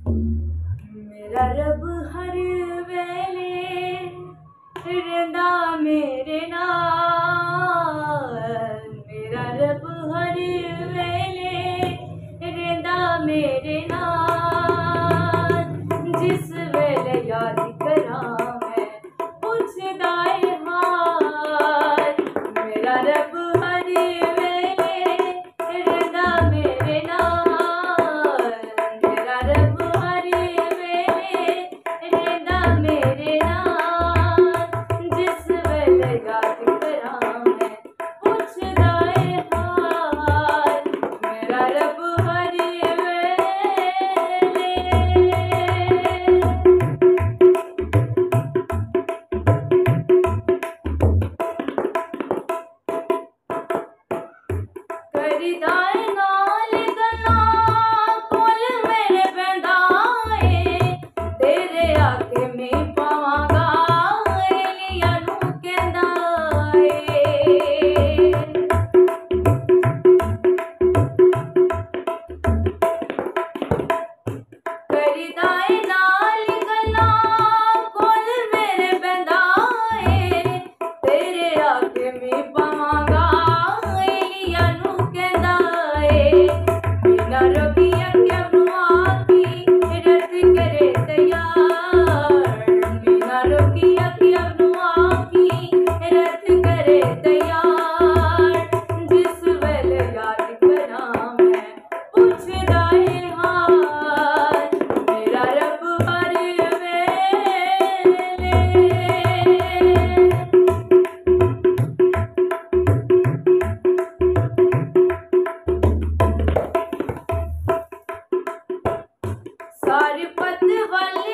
मेरा रब हर वेले रंदा मेरे नाल, मेरा रब हर वेले रंदा मेरे नाल। जिस वेले याद करां मैं पुछदा ए हाल, मेरा रब हर वेले रंदा मेरे नाल, मेरा रब हर वेले रंदा मेरे नाल। जिस वेले याद करां मैं पुछदा ए हाल, मेरा रब हर वेले। करदा ए नाल गल्लां कोल मेरे बैंदा ए, तेरे आखे मैं पावांगा एलिया नूं कहंदा ए। करदा ए नाल गल्लां कोल मेरे बैंदा ए, तेरे आखे मैं पावांगा एलिया नूं कहंदा ए। बिना रोकिया क्या आखी रत करे तैयार, बिना रोकिया क्या आखी रत करे तैयार। जिस वेले याद करां मैं पुछदा ए हाल, मेरा रब हर वेले। सारे पत वाले